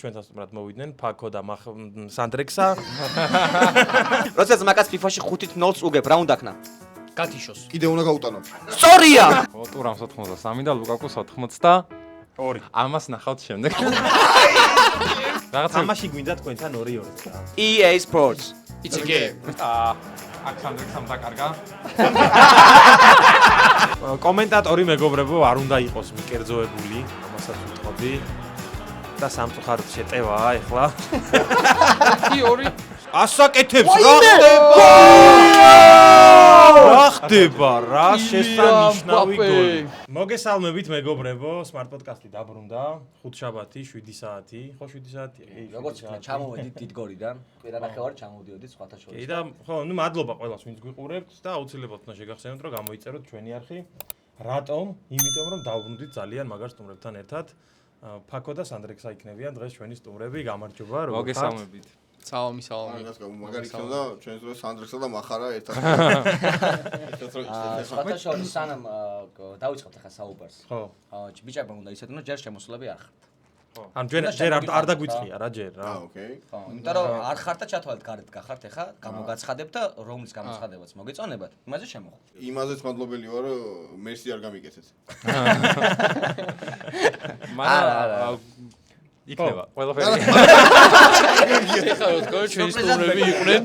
ჩვენთან სტუმრად მოვიდნენ ფაქო და სანდრექსა. როდესაც მაგას FIFA-ში 5-0-ს უგებ, რა უნდა ქნა? გათიშოს. კიდე უნდა გაუტანო. სწორია. ტურამს 83 და ლუკაკუს 82. ამას ნახავთ შემდეგ. რაღაცა თამაში გვინდა თქვენთან 2-2 რა. EA Sports. It's a game. აქ სანდრექსამ დაკარგა. კომენტატორი მეგობრებო არ უნდა იყოს მიკერძოებული, ამასაც ვთხოვდი. და სამწუხაროდ შეტევაა ეხლა. 1-2 ასაკეთებს რა ხდება რა შესანიშნავი გოლი. მოგესალმებით მეგობრებო, Smart Podcast-ი დაბრუნდა, ხუთშაბათი 7 საათი, ხო 7 საათია. როგორც ჩამოვედით დიდ გოლიდან, კვირანახევარი ჩამოვდიოდით სხვათა შორის. კი და ხო, ნუ მადლობა ყველას ვინც გვიყურებთ და აუცილებლად უნდა შეგახსენოთ რომ გამოიწეროთ ჩვენი არხი. რატომ? იმიტომ რომ დავბრუნდით ძალიან მაგარ სტუმრებთან ერთად. ფაქო და სანდრექსა იქნებიან დღეს ჩვენი სტუმრები. გამარჯობა, როგორ ხართ? მოგესალმებით. სალამი. მაგარი იქნება ჩვენს დროს სანდრექსა და მახარა ერთად. სხვათა შორის სანამ დავიწყებთ ახლა საუბარს. ხო. ბიჭებმა უნდა ისეთნო ჯერ შემოსულები არ ხართ. ან ჯერ არ დაგვიწყია რა ჯერ რა. ოკეი. ხო, იმიტომ რომ არ ხართ და ჩათვალეთ გარეთ გახართ ახლა, გამოგაცხადებთ და რომლის გამოცხადებაც მოგეწონებათ, იმაზე შემოხვდით. იმაზეც მადლობელი ვარ, მერსი არ გამიკეთეთ. მაგრამ იქნება ყველაფერი. ეხლა რო თქვა ჩვენი სტუმრები იყვნენ.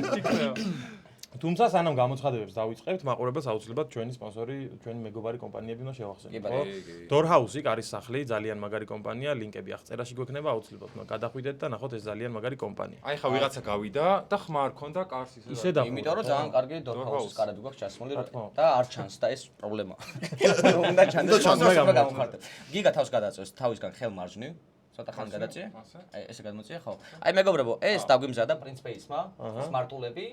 თუმცა სანამ გამოცხადებებს დავიწყებთ, მაყურებელს აუცილებლად ჩვენი სპონსორი, ჩვენი მეგობარი კომპანიები უნდა შევახსენოთ, ხო? Dorhouse-ი არის სახლი, ძალიან მაგარი კომპანია, ლინკები აღწერაში გვექნება, აუცილებლად უნდა გადახვიდეთ და ნახოთ ეს ძალიან მაგარი კომპანია. აი ხა ვიღაცა გავიდა და ხმა არ ქონდა კარს ისე და იმიტომ რომ ძალიან კარგი Dorhouse-ის კარები გვაქვს ჩასმული და არ ჩანს და ეს პრობლემაა. უნდა ჩანდეს სპონსორობა გამოვხარდეთ. გიგა თავს გადაწევს თავისგან ხელმარჯვნივ. ცოტა ხანი გადაწია? აი ესე გადმოწია ხო? აი მეგობრებო, ეს დაგვიმზადა პრინციპეისმა, სმარტულები,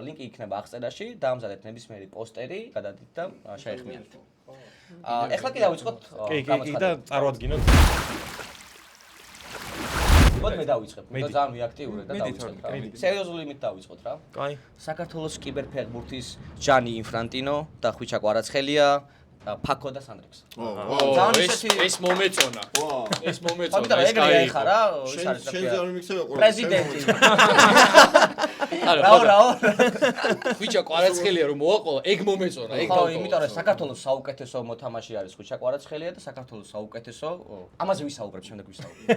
ლინკი იქნება აღწერაში, დაამზადეთ ნებისმიერი პოსტერი, გადადით და შეეხმიანეთ. ეხლა კი დავიწყოთ კი და წარვადგინოთ. მოდი მე დავიწყებ. მე ძალიან ვიაქტიურე და დავიწყებ რა. სერიოზული იმით დავიწყოთ რა. კაი. საქართველოს კიბერფეხბურთის ჯანი ინფრანტინო და ხვიჩა კვარაცხელია. ფაქო და სანდრექსა. ეს მომეწონა. ეს მომეწონა. ხოდა ეგრეა ეხა რა, ის არის შენზე არ მიმიქცევა ყველა. პრეზიდენტი. რაო. ხვიჩა კვარაცხელია რომ მოაყოლა, ეგ მომეწონა, ეგ ხო, იმიტომ რომ საქართველოს საუკეთესო მოთამაშე არის ხვიჩა კვარაცხელია და საქართველოს საუკეთესო ამაზე ვისაუბრებ, შემდეგ ვისაუბრებ.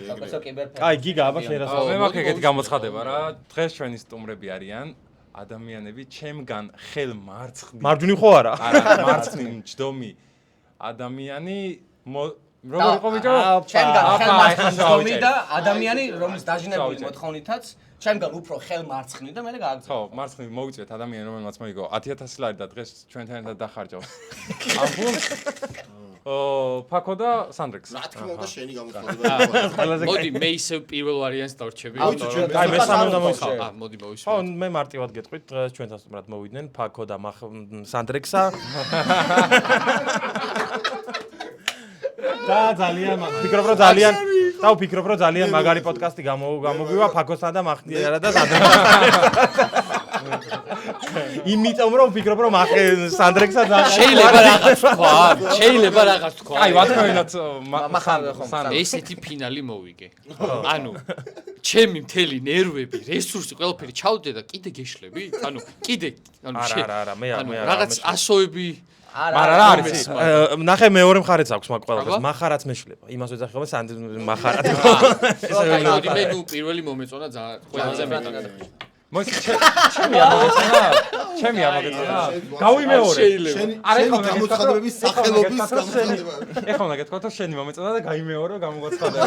საუკეთესო კიბერფეხბურთი. აი, გიგა, აბა შენ რა მე მაქვს ეგეთი გამოცხადება რა. დღეს ჩვენი სტუმრები არიან ადამიანები ჩემგან ხელმარცხნივ. მარჯვნივ ხო არა? არა, მარცხნივ ჯდომი ადამიანი როგორ იყო ბიჭო? ჩემგან ხელმარცხნივ და ადამიანი რომლის დაჟინებული მოთხოვნითაც ჩემგან უფრო ხელმარცხნივ და მე გააგზავნა. ხო, მარცხნივ მოვიწვიეთ ადამიანი რომელმაც მოიგო 10000 ლარი და დღეს ჩვენთან ერთად დახარჯავს. ამ ფულს ფაქო და სანდრექს. რა თქმა უნდა შენი გამოცხადება. მოდი მე ისევ პირველ ვარიანტს დავრჩები. აი მესამე უნდა მოისმინო. მოდი მოვისმინო. ხო, მე მარტივად გეტყვით, დღეს ჩვენთან სტუმრად მოვიდნენ ფაქო და სანდრექსა. და ძალიან ვფიქრობ რომ ძალიან მაგარი პოდკასტი გამოგვივა ფაქოსთან და მახნიერა და სანდრექსთან. იმიტომ რომ ვფიქრობ რომ სანდრექსა შეიძლება რაღაც თქვა. აი ვათქვენოთ ესეთი ფინალი მოვიგე. ანუ ჩემი მთელი ნერვები, რესურსი, ყველაფერი ჩავდე და კიდე გეშლები? ანუ არა, მე რაღაც ასოები არა რა არის? ნახე მეორე მხარეც აქვს მაგ ყველაფერს. მახარაც მეშლება. იმას ვეძახება მახარად. მოდი მე ნუ პირველი მომეწონა ძალიან ყველაზე მეტად. ჩემი ამოგეწონა. გავიმეორე. არა გამოცხადებების სახელობის გამოცხადება. ეხლა უნდა გეთქვა თუ შენი მომეწონა და გაიმეორო გამოცხადება.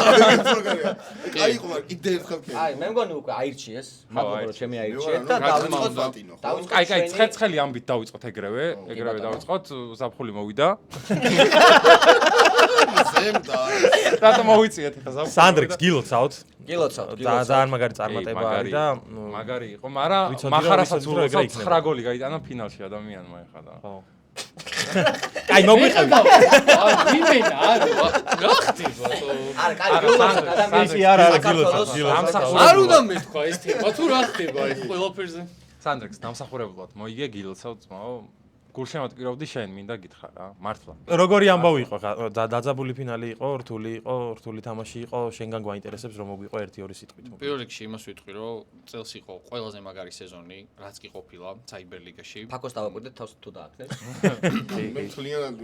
აი ყო მაგრამ კიდე ერთხელ კი. აი მე მგონი უკვე აირჩიეს, მაგრამ ჩემი აირჩიეთ და დავიწყოთ. კაი, ცხელი ამბით დავიწყოთ ეგრევე დავიწყოთ, ზაფხული მოვიდა. რატომ მოვიწიეთ ახლა ზაფხული? სანდრექს გილოცავთ? გილოცავთ. ძალიან მაგარი წარმატება არის და მაგარი იყო, მაგრამ მახარასაც უძლებს 9 გოლი გაიტანა ფინალში ადამიანმა ეხლა და. ხო. აი მოგვიყევი. ვიმენა რა ხდება? არა, კაი, გილოცავთ ადამიანები. არა, გილოცავთ. არ უნდა მეთქვა ეს თემა თუ რა ხდება ეს ყველაფერზე? სანდრექს დამსახურებულად მოიგე გილოცავთ ძმაო. გულშემატკირავდი შენ, მინდა გითხრა რა, მართლა. როგორი ამბავი იყო? დაძაბული ფინალი იყო, რთული თამაში იყო, შენგან გვაინტერესებს რომ მოგვიყო 1-2 სიტყვით. პირველ რიგში იმას ვიტყვი, რომ წელს იყო ყველაზე მაგარი სეზონი, რაც კი ყოფილა საიბერლიგაში. ფაქოს დავაკვირდეთ თავს თუ დააქნეს. მე თლიანად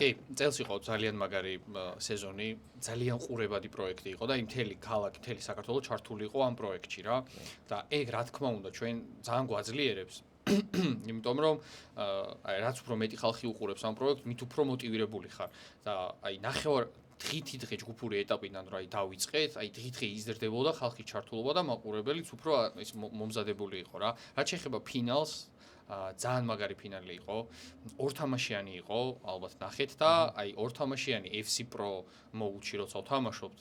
კი, წელს იყო ძალიან მაგარი სეზონი, ძალიან ყურებადი პროექტი იყო და იმ მთელი ქალაქი, მთელი საქართველო ჩართული იყო ამ პროექტში რა. და ეგ რა თქმა უნდა ჩვენ ძალიან გვაძლიერებს იმიტომ რომ რაც უფრო მეტი ხალხი უყურებს ამ პროექტს, მით უფრო მოტივირებული ხარ და აი ნახევარ დღითი ჯგუფური ეტაპიდან რა დავიწყეთ, აი დღითი იზრდებოდა ხალხი ჩართულობა და მაყურებელიც უფრო ის მომზადებული იყო რა. რაც შეეხება ფინალს, ძალიან მაგარი ფინალი იყო. ორთამაშიანი იყო, ალბათ ნახეთ და აი ორთამაშიანი FC Pro მოუჩი როცა ვთამაშობთ,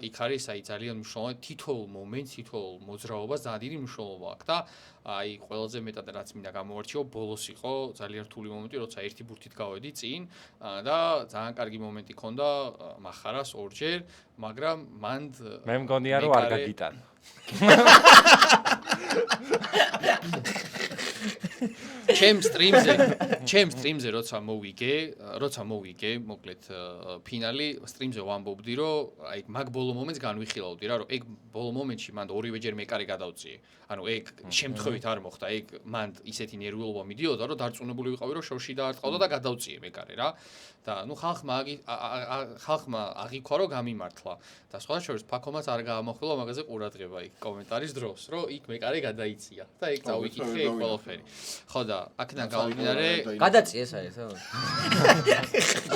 იქ არის აი ძალიან მნიშვნელოვანი თითოეულ მომენტს, თითოეულ მოძრაობას ძალიან დიდი მნიშვნელობა აქვს და აი ყველაზე მეტად რაც მინდა გამოვარჩიო, ბოლოს იყო ძალიან რთული მომენტი, როცა ერთი ბურთით გავედი წინ და ძალიან კარგი მომენტი ქონდა მახარას ორჯერ, მაგრამ მანდ მე მგონია რომ არ გაგიტანა. ჩემ სტრიმზე როცა მოვიგე, მოკლედ ფინალი სტრიმზე ვამბობდი, რომ აი მაგ ბოლო მომენტს განვიხილავდი რა, რომ ეგ ბოლო მომენტში მანდ ორივეჯერ მეკარე გადავწიე. ანუ ეგ შემთხვევით არ მოხდა, ეგ მანდ ისეთი ნერვიულობა მიდიოდა, რომ დარწმუნებული ვიყავი, რომ შორში დაარტყავდა და გადავწიე მეკარე რა. და ნუ ხალხმა აღიქვა რომ გამიმართლა. და სხვა შორის ფაქომაც არ გაამახვილა მაგაზე ყურადღება იქ კომენტარის დროს, რომ იქ მეკარე გადაიწია და ეგ წავიკითხე ეგ ყველაფერი. ხო და აქედან გამომდინარე გადაწიეს აი ესა.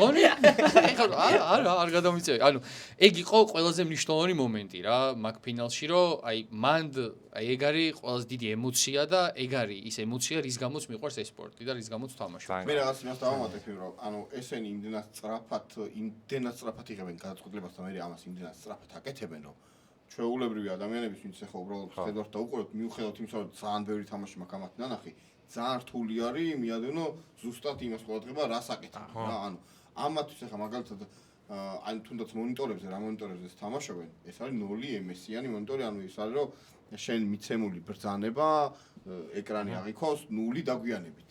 გონი? არ გადამიწევი. ანუ ეგ იყო ყველაზე მნიშვნელოვანი მომენტი რა, მაგ ფინალში, რომ აი მანდ ეგ არის ყველაზე დიდი ემოცია და ეგ არის ის ემოცია, რის გამოც მიყვარს ეს სპორტი და რის გამოც ვთამაშობ. მე რაღაც იმას დავამატებ, რომ ანუ ესენი იმდენად სწრაფად იღებენ გადაწყვეტილებას და მე ამას იმდენად სწრაფად აკეთებენ, რომ ჩვეულებრივი ადამიანების, ვინც ახლა უბრალოდ ხედავთ და უყურებთ, მიუხედავად იმისა, რომ ძალიან ბევრი თამაში მაქვს ამათ ნანახი, ძალიან რთული არის მიადენო ზუსტად იმას ყურადღება, რას აკეთებ რა. ანუ ამათთვის ახლა მაგალითად ანუ თუნდაც მონიტორებზე, რა მონიტორებზე თამაშობენ, ეს არის 0 MS-იანი მონიტორი, ანუ ის არის, რომ შენ მიცემული ბრძანება, ეკრანი აღიქოს 0 დაგვიანებით.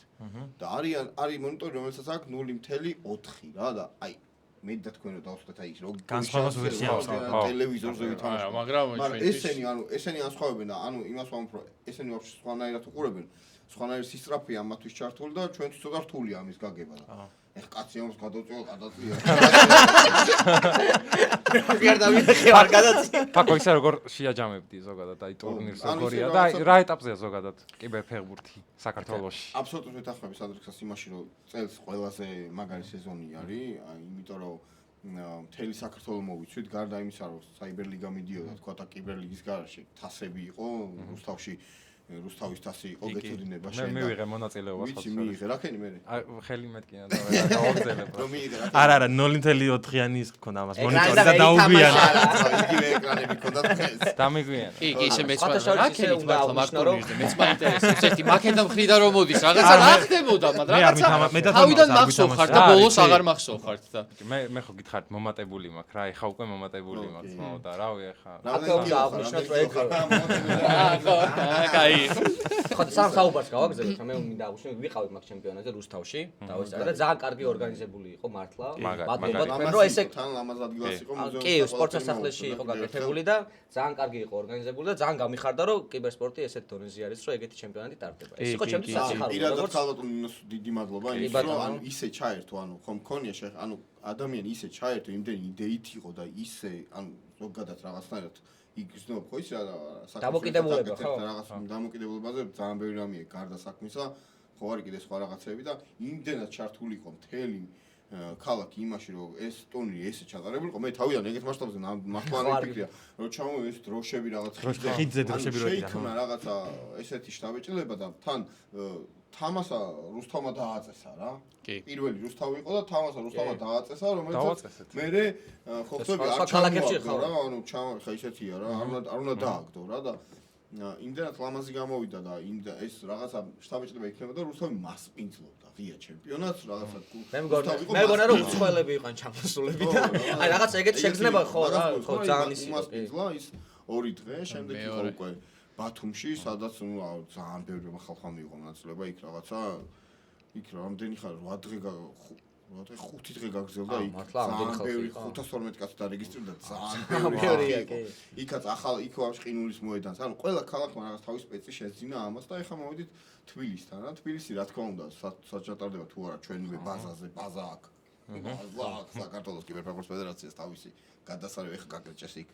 და არის მონიტორი, რომელსაც აქვს 0.4 რა და აი მე და თქვენ რომ დავსვათ აი ის რო განსხვავებული ვერსია აქვს ტელევიზორზე ვითამაშობ. მაგრამ ესენი ასხვავებენ და ანუ იმას ვამბობ, რომ ესენი ვაფშე სხვანაირად უყურებენ. სხვანაირ სისწრაფეა მათთვის ჩართული და ჩვენთვის ცოტა რთულია ამის გაგება და ეხ კაცი ამას გადაწყვეტ გადაწია. აღარ დავიხე არ გადაწია. ფაქო ისე როგორ შეაჯამებდი ზოგადად აი ტურნირს როგორია და რა ეტაპზეა ზოგადად კიბერფეხბურთი საქართველოში. აბსოლუტურად ვეთანხმები სადრექსას იმაში რომ წელს ყველაზე მაგარი სეზონი არის, აი იმიტომ რომ მთელი საქართველო მოვიცვით გარდა იმისა რომ საიბერლიგა მიდიოდა თქვა და კიბერლიგის გარშე თასები იყო რუსთავის თასი იყო გეცოდინება შენ. მე მივიღე მონაწილეობას ვიცი მიიღე რა ქენი მე. ხელი მეტკინა და გავაგზელებ. რომ მიიღე რა. არა 0.4-იანი ის ქონდა ამას მონიტორი და დაუგვიანა. იგივე ეკრანები ქონდა დღეს. დამიგვიანა. კი, ისე მეც რა ქენი მართლა მაგტურნირზე მეც მაინტერესებს ერთი მაკეთა მხრიდან რომ მოდის რაღაცა რა ხდებოდა, მაგრამ რაღაცა თავიდან მახსოვხართ და ბოლოს აღარ მახსოვხართ და მე ხო გითხარით მომატებული მაქვს რა, ეხა უკვე მომატებული მაქვს და რავი ეხა. აკა უნდა აღნიშნოთ რომ ეგ კაი ხო სამ საუბარს გავაგზავნეთ, მე მინდა აღნიშნო, ვიყავით მაგ ჩემპიონატზე რუსთავში, დავესწრე და ძალიან კარგი ორგანიზებული იყო მართლა. მადლობა თქვენ რომ ესე თან ლამაზ ადგილას იყო მუზეუმი. კი, სპორტ სასახლეში იყო გაკეთებული და ძალიან კარგი იყო ორგანიზებული და ძალიან გამიხარდა რომ კიბერსპორტი ესეთ დონეზე არის, რომ ეგეთი ჩემპიონატი ტარდება. ეს იყო ჩემთვის საფრთხე. პირადად ხალხო დიდი მადლობა იმის რომ ანუ ისე ჩაერთო, ანუ ხომ მქონია ანუ ადამიანი ისე ჩაერთო, იმდენი იდეით იყო და ისე ანუ ზოგადად რაღაცნაირად იგრძნობა ხო ის რა დამოკიდებულება ხო რაღაც დამოკიდებულებაზე ძალიან ბევრი რამეა გარდა საქმისა ხო არის კიდე სხვა რაღაცები და იმდენად ჩართული იყო მთელი ქალაქი იმაში რომ ეს ტურნირი ესე ჩატარებულიყო მე თავიდან ეგეთ მასშტაბზე მართლა არ ვიფიქრია რომ ჩამოვე ეს დროშები რაღაც ხიდზე დროშები რო შეიქმნა რაღაცა ესეთი შტაბეჭდილება და თან თამასა რუსთავმა დააწესა რა პირველი რუსთავი იყო და თამასა რუსთავმა დააწესა რომელსაც მე ხო ხსოვდი არ ჩამოვაგდო რა ანუ ხა ისეთია რა არ უნდა დააგდო რა და იმდენად ლამაზი გამოვიდა და ეს რაღაცა შტაბეჭდილება იქნება და რუსთავი მასპინძლობდა ღია ჩემპიონატს რაღაცა მე მგონა რომ უცხოელები იყვნენ ჩამოსულები და აი რაღაც ეგეთი შეგრძნება ხო რა ხო ძალიან ის მასპინძლა ის 2 დღე შემდეგ იყო უკვე ბათუმში, სადაც ძალიან ბევრი ხალხმა მიიღო მონაწილეობა იქ რაღაცა იქ რამდენი ხარ 8 დღე 5 დღე გაგზელდა იქ ძალიან ბევრი 512 კაცი დარეგისტრირდა ძალიან ბევრია კი იქაც ახალ იქ ვაფშე ყინულის მოედანს ანუ ყველა ქალაქმა რაღაც თავის სპეცი შეძინა ამას და ეხლა მოვიდით თბილისთან რა თბილისი რა თქმა უნდა საჭატარდება თუ არა ჩვენივე ბაზაზე ბაზა აქვს საქართველოს კიბერპროგრამის ფედერაციას თავისი გადასარევი ეხლა გაგრეჭეს იქ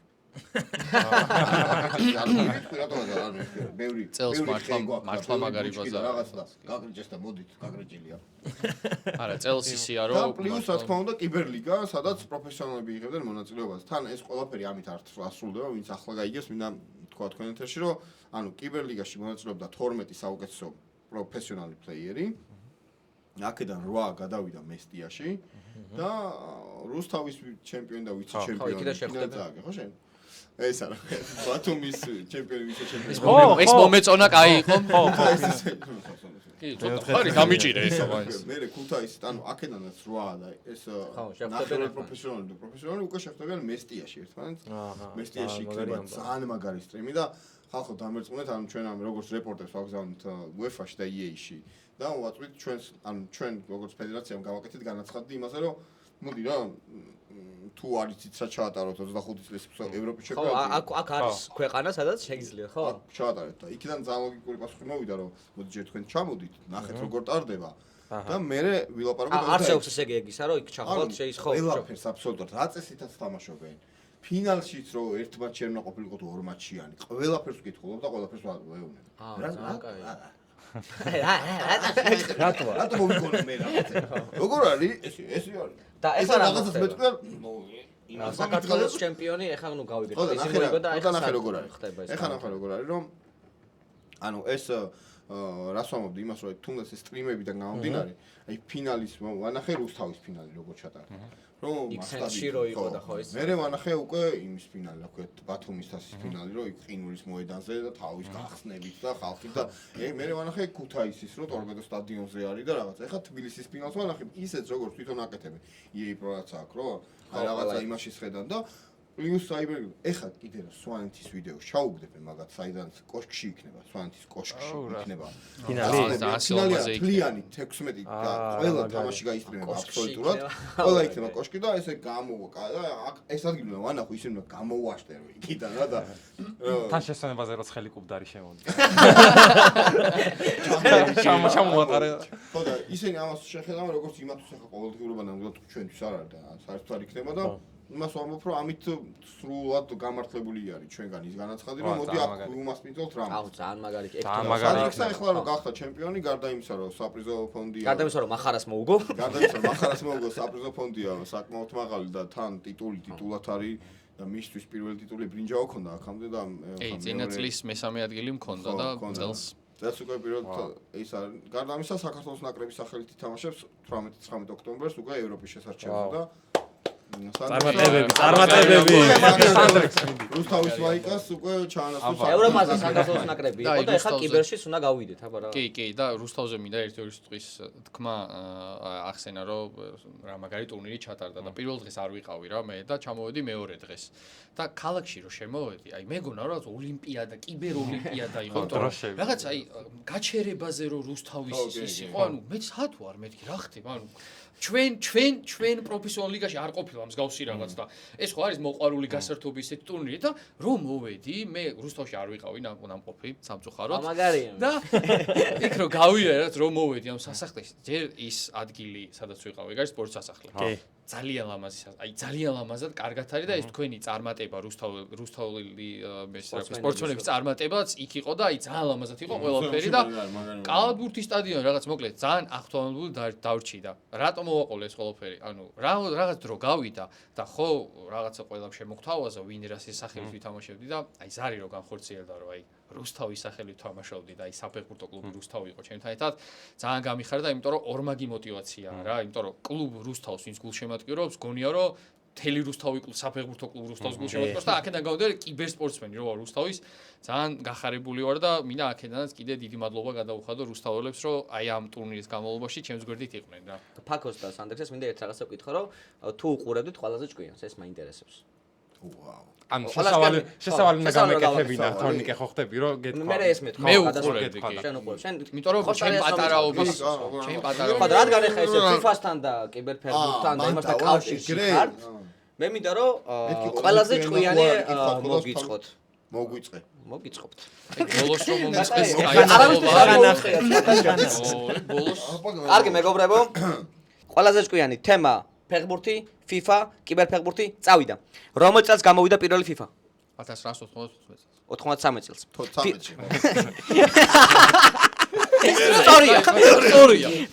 ბევრი წელს მართლა მაგარი ბაზა რაღაც და გაგრეჭეს და მოდით გაგრეჭილია არა წელს ისია რომ და პლუს რა თქმა უნდა კიბერლიგა სადაც პროფესიონალები იღებდნენ მონაწილეობას თან ეს ყველაფერი ამით არ ასრულდება ვინც ახლა გაიგებს მინდა თქვა თქვენ ეთერში რომ ანუ კიბერლიგაში მონაწილეობდა 12 საუკეთესო პროფესიონალი პლეიერი აქედან 8 გადავიდა მესტიაში და რუსთავის ჩემპიონი და ვიცე ჩემპიონი ხო შენ ეს არა ბათუმის ჩემპიონი ვიცე ჩემპიონი ეს მომეწონა კაი იყო კი ცოტა ხარი დამიჭირე ესა მაინც მე ქუთაისის ანუ აქედანაც 8 და ეს ნახევარი პროფესიონალი უკვე შეხვდებიან მესტიაში ერთმანეთს მესტიაში იქნება ძალიან მაგარი სტრიმი და ხალხო დამერწმუნეთ ანუ ჩვენ ამ როგორც რეპორტერს ვაგზავნით UEFA-ში და EA-ში და ვაწვით ჩვენს ანუ ჩვენ როგორც ფედერაციამ გავაკეთეთ განაცხადი იმაზე რომ მოდი რა თუ არიცით რა ჩაატაროთ 25 წლის ევროპის ჩემპიონატი ხო აქ არის ქვეყანა სადაც შეგიძლია ხო ჩაატარეთ და იქიდან ძალიან ლოგიკური პასუხი მოვიდა რომ მოდი ჯერ თქვენ ჩამოდით ნახეთ როგორ ტარდება და მე ვილაპარაკოთ არსებობს ესე გეგისა რომ იქ ჩახვალთ შეის ხო ყველაფერს აბსოლუტურად რა წესითაც თამაშობენ ფინალშიც რო ერთ მატჩი არ უნდა ყოფილიყო თუ ორ მატჩიანი ყველაფერს ვკითხულობ და ყველაფერს ვეუბნებ რატო მოვიგონე მე რაღაცა როგორ არის ეს არის და ეხლა რაღაცას მეტყვი საქართველოს ჩემპიონი ეხლა ნუ გავიგეთ ის მოიგო და ეხლა ნახე როგორ არის ეხლა ნახე როგორ არის რომ ანუ ეს რას ვამბობდი იმას რომ თუნდაც ეს სტრიმებიდან გამომდინარე აი ფინალის ვანახე რუსთავის ფინალი როგორ ჩატარდა რომ მასშტაბი რო იყო და ხო ეს მე ვანახე უკვე იმის ფინალი რა ქვია ბათუმის თასის ფინალი რომ იქ ყინულის მოედანზე და თავის გახსნებით და ხალხით და მე ვანახე ქუთაისის რო ტორპედო სტადიონზე არის და რაღაც ეხლა თბილისის ფინალს ვანახე ისეც როგორც თვითონ აკეთებენ EA Pro-აც აქვს რო აი რაღაცა იმაში შედან და პლუს საიბერ ეხლა კიდე რა სვანეთის ვიდეოს ჩაუგდებენ მაგათ საიდანაც კოშკში იქნება სვანეთის კოშკში იქნება ფინალი ფლიანი 16 და ყველა თამაში გაისტრიმება აბსოლუტურად ყველა იქნება კოშკი და ესე გამოვა და ეს ადგილი უნდა ვანახო ისე უნდა გამოვაშტერო იქიდან რა და თან შესვენებაზე რაც ხელი კუბდარი შემოვიდა ჩამოატარე ხო და ისინი ამას შეხედავენ როგორც იმათვის ახლა ყოველდღიურობა ნამდვილად ჩვენთვის არ არის და საერთოდ არ იქნება და იმას ვამბობ რომ ამით სრულად გამართლებული არის ჩვენგან ის განაცხადი რომ მოდი აქ უმასპინძლოთ რამე. აუ ძალიან მაგარი ექტო. ეხლა რომ გახდა ჩემპიონი გარდა იმისა რომ საპრიზო ფონდია. გარდა იმისა რომ მახარას მოუგო. გარდა იმისა რომ მახარას მოუგო საპრიზო ფონდია საკმაოდ მაღალი და თან ტიტულად არის და მისთვის პირველი ტიტული ბრინჯაო ქონდა აქამდე და წინა წლის მესამე ადგილი მქონდა და წელს that's უკვე პირველ ის არის გარდა ამისა საქართველოს ნაკრების სახელით ითამაშებს 18-19 ოქტომბერს უკვე ევროპის შესარჩევად და წარმატებები რუსთავის ვაიკას უკვე ჩაანაცვლა ევროპაზე საქართველოს ნაკრები იყო და ეხლა კიბერშიც უნდა გავიდეთ აბა რა კი და რუსთავზე მინდა ერთი-ორი სიტყვის თქმა ახსენა რომ რა მაგარი ტურნირი ჩატარდა და პირველ დღეს არ ვიყავი რა მე და ჩამოვედი მეორე დღეს და ქალაქში რომ შემოვედი აი მეგონა რა ოლიმპიადა კიბერ ოლიმპიადა იყო რაღაც აი გაჩერებაზე რომ რუსთავის ის იყო ანუ მე საათო არ მეთქი რა ხდება ანუ ჩვენ პროფესიონალ ლიგაში არ ყოფილა მსგავსი რაღაც და ეს ხო არის მოყვარული გასართობი ისეთი ტურნირი და რომ მოვედი მე რუსთავში არ ვიყავი ნამყოფი სამწუხაროდ და იქ რომ გავიარეთ რომ მოვედი ამ სასახლეში ჯერ ის ადგილი სადაც ვიყავი ეგ არის სპორტ სასახლე ძალიან ლამაზად კარგად არის და ეს თქვენი წარმატება რუსთაველი სპორტსმენების წარმატებაც იქ იყო და აი ძალიან ლამაზად იყო ყველაფერი და კალათბურთის სტადიონი რაღაც მოკლედ ძალიან ახტუალურული დავრჩი და რატომ მოვაყოლე ეს ყველაფერი ანუ რაღაც დრო გავიდა და ხო რაღაცა ყველამ შემოგთავაზა ვინ რას სახელით ვითამაშებდი და აი ზარი რო განხორციელდა რომ აი რუსთავის სახელით თამაშობდი და აი საფეხბურთო კლუბი რუსთავი იყო ჩემთან ერთად ძალიან გამიხარდა იმიტომ რომ ორმაგი мотиваციაა რა იმიტომ რომ კლუბ რუსთავს ვინც გულშემატკივრობს გონია რომ თელი რუსთავი საფეხბურთო კლუბ რუსთავს გულშემატკივრობს და აქედან გავდივარ კიბერსპორტსმენი რო ვარ რუსთავის ძალიან გახარებული ვარ და მინდა აქედანაც კიდე დიდი მადლობა გადაუხადო რუსთაველებს რომ აი ამ ტურნირის განმავლობაში ჩემს გვერდით იყვნენ რა ფაქოს და სანდექსეს მინდა ერთ რაღაცა ვკითხო რომ თუ უყურებდით ყველაზე ჭკვიანს ეს მაინტერესებს ვაუ ანუ შესავალი უნდა გამეკეთებინა თორნიკე ხო ხდები რომ გეთქვა მე ესმეთ ხო მე უყურებდი კი შენ უყურებ შენ იმიტომ რომ ჩემ პატარაობის ხო რადგან ეხა ესე FIFA-სთან და კიბერფეხბურთთან და იმასთან კავშირში ხარ მე მინდა რომ ყველაზე ჭკვიანი მოგიწყოთ მოგიწყობთ ბოლოს რომ მომიწყეს ბოლოს კარგი მეგობრებო ყველაზე ჭკვიანი თემა ფეხბურთი FIFA კიბერფეხბურთი წავიდა რომელ წელს გამოვიდა პირველი FIFA 1993 წელს სტორია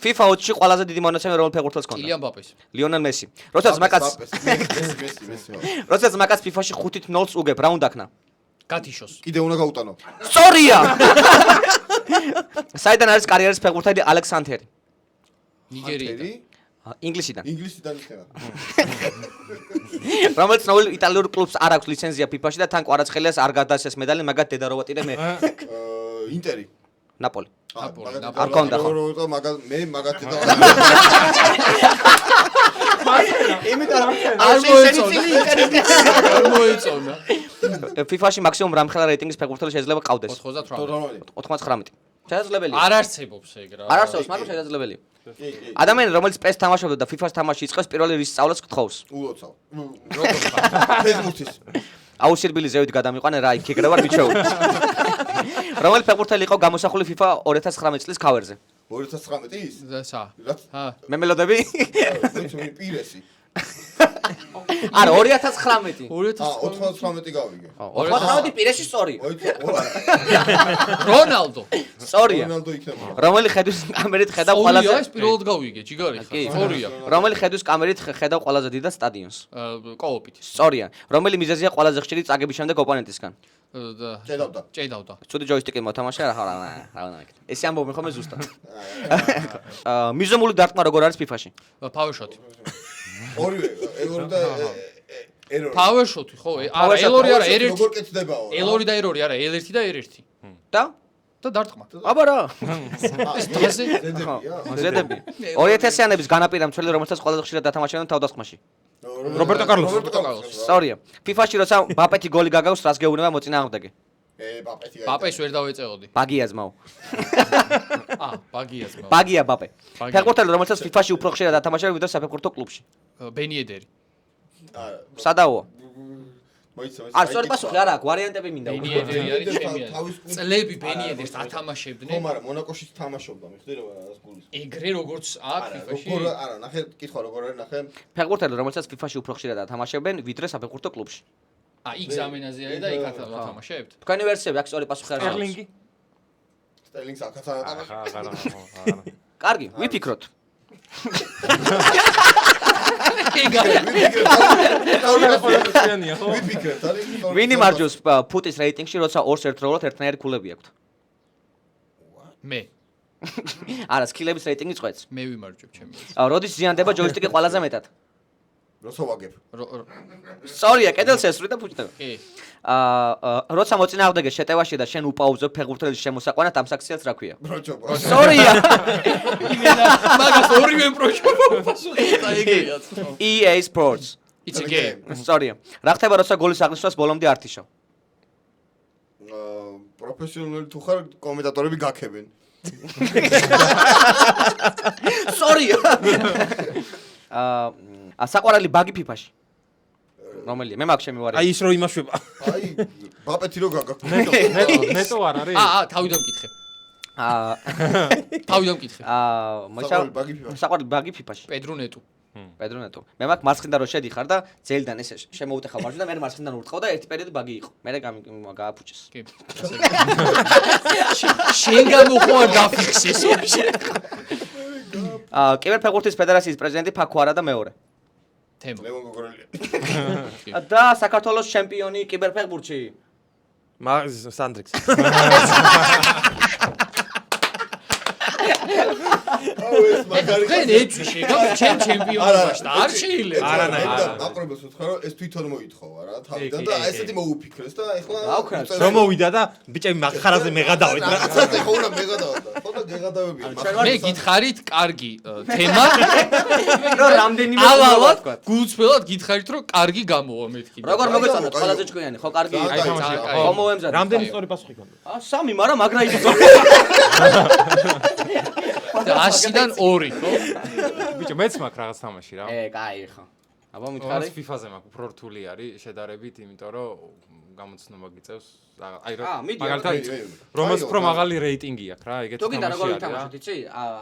FIFA 20-ში ყველაზე დიდი მონაცემი რომელ ფეხბურთელს ჰქონდა კილიან მბაპეს ლიონელ მესი როდესაც მაკაც FIFA-ში 5-0-ს უგებ რა უნდა ქნა გათიშოს კიდე უნდა გაუტანო სტორია საიდან არის კარიერის ფეხბურთელი ალექსანდერი ნიგერიიდან ინგლისიდან იხება რომელიც ნოელ იტალიურ კლუბს არ აქვს ლიცენზია FIFA-ში და თან კვარაცხელიას არ გადაასეს медали მაგათ დედა რო ვატირე მე ინტერი ნაპოლი არ კონდა ხო მე მაგათ და იმიტომ არ მოეწონა FIFA-ში მაქსიმუმ რამხელა რეიტინგის ფეხბურთელი შეიძლება ყავდეს 98 შესაძლებელია არ არსებობს ეგ რა არ არსებობს მაგრამ შესაძლებელია ადამიანი რომელიც PES თამაშობდა და FIFA-ს თამაში იწყებს პირველი რის სწავლას გთხოვს ულოცავ ფეხბურთის აუსირბილი ზევით გადამიყვანე რა იქ ეგრე ვარ მიჩეული რომელი ფეხბურთელი იყო გამოსახული FIFA 2019 წლის ქავერზე 2019-ის სა მე მელოდები მე პირესი არა 2019 99 გავიგე 2019 პირეში სწორია რონალდო სწორია რონალდო იქნება რომელი ხედვის კამერით ხედავ ყველაზე ეს პირველად გავიგე ჯიგარი სწორია რომელი ხედვის კამერით ხედავ ყველაზე დიდად სტადიონს კოოპით სწორია რომელი მიზეზია ყველაზე ხშირი წაგების შემდეგ ოპონენტისგან ჭედავდა ცუდი ჯოისტიკი მოთამაშე რა ეს ამბობენ ხოლმე ზუსტად მიზომული დარტყმა როგორ არის FIFA-ში პავერშოტი ორივე ელორი და ერორი პავერშოტი ხო არა ელორი არა როგორ R1 კეთდებაო ელორი და ერორი არა L1 და R1 და დარტყმა აბა რა ეს დღეზე ზედები 2000-იანების განაპირა მცველი რომელსაც ყველაზე ხშირად დათამაშებდნენ თავდასხმაში რობერტო კარლოსი სწორია FIFA-ში როცა ბაპეთი გოლი გაგავს რას გეუბნება მოწინააღმდეგე ბაპეს ვერ დავეწეოდი ბაგია ძმაო ბაგია ბაპე ფეხბურთელი რომელსაც FIFA-ში უფრო ხშირად დათამაშებენ ვიდრე საფეხბურთო კლუბში ბენიედერი სადაოა მოიცა არ სწორი პასუხი არა აქვს ვარიანტები მინდა ბენიედერი არის ჩემი წლები ბენიედერს ათამაშებდნენ მაგრამ მონაკოში თამაშობდა მიხვდი რა რას გულის ეგრე როგორც აქ FIFA-ში როგორ არა ნახე კითხვა როგორ არის ნახე ფეხბურთელი რომელსაც FIFA-ში უფრო ხშირად დათამაშებენ ვიდრე საფეხბურთო კლუბში იქ ზამენაზე არის და იქ ათამაშებთ თქვენი ვერსიები აქ სწორი პასუხი არის სტელინგს აქაც არ ატამაშებთ კარგი ვიფიქროთ ვინი მარჯვებს ფუტის რეიტინგში როცა ორს ერთდროულად ერთნაირი ქულები აქვთ მე არა სკილების რეიტინგი წვეთს მე ვიმარჯვებ ჩემი როდის ზიანდება ჯოისტიკი ყველაზე მეტად როცა ვაგებ სწორია კედელს ესვრი და ფუჭდება კი როცა მოწინააღმდეგე შეტევაში და შენ უპაუზებ ფეხბურთელის შემოსაყვანად ამ საქციელს რა ქვია პროჩოპო სწორია მაგას ორივე პროჩოპო პასუხი და ეგეა EA Sports It's a game სწორია რა ხდება როცა გოლის აღნიშნავს ბოლომდე არ თიშავ პროფესიონალი თუ ხარ კომენტატორები გაქებენ სწორია საყვარელი ბაგი FIFA-ში რომელია მე მაგ შემივარი აი ის რო იმაშვება აი ბაპეთი რო გაგაქვს ნეტო არ არის თავიდან მკითხე თავიდან მკითხე საყვარელი ბაგი FIFA-ში პედრო ნეტო მე მაგ მარცხნიდან რო შედიხარ და ძელიდან ესე შემოუტეხავ მარჯვნიდან მე მარცხნიდან ურტყავ და ერთი პერიოდი ბაგი იყო მე გააფუჭეს კი შენ გამოხوار დაფიქსეს კიბერფეხბურთის ფედერაციის პრეზიდენტი ფაქوارა და მეორე თემო ლევონ გოგორელი და საქართველოს ჩემპიონი კიბერფეხბურთში სანდრიქსი ეს მაგარი თქვენ ეჭვი შეგავ ჩემ ჩემპიონობაში და არ შეიძლება. არანაირად. აყრებას უთხრა რომ ეს თვითონ მოითხოვა რა თავიდან და ესეთი მოუფიქრეს და ეხლა რომ მოვიდა და ბიჭები მაგხარაზე მეღადავით რა. რაღაცაზე ხო უნდა მეღადავდა. ხო და გეღადავებია. მე გითხარით კარგი თემა. რომ რამდენიმე ავალად გულწრფელად გითხარით რომ კარგი გამოვა მეთქი. როგორ მოგეწონათ ყველაზე ჭკვიანი ხო კარგი ხო მოემზადეთ. რამდენი სწორი პასუხი გქონდა? 3, მაგრამ მაგრა იბრძო. 100-დან 2, ხო? ბიჭო, მეც მაქვს რაღაც თამაში რა. კაი ხო. აბა არის მითხარი? FIFA-ზე მაქვს, უფრო რთული არის შედარებით, იმიტომ რომ გამოცნობა გიწევს აი აა, მიდი, მაგალითად რომელს უფრო მაღალი რეიტინგი აქვს რა, ეგეთი თუ გინდა როგორ თამაში ვითამაშოთ, იცი?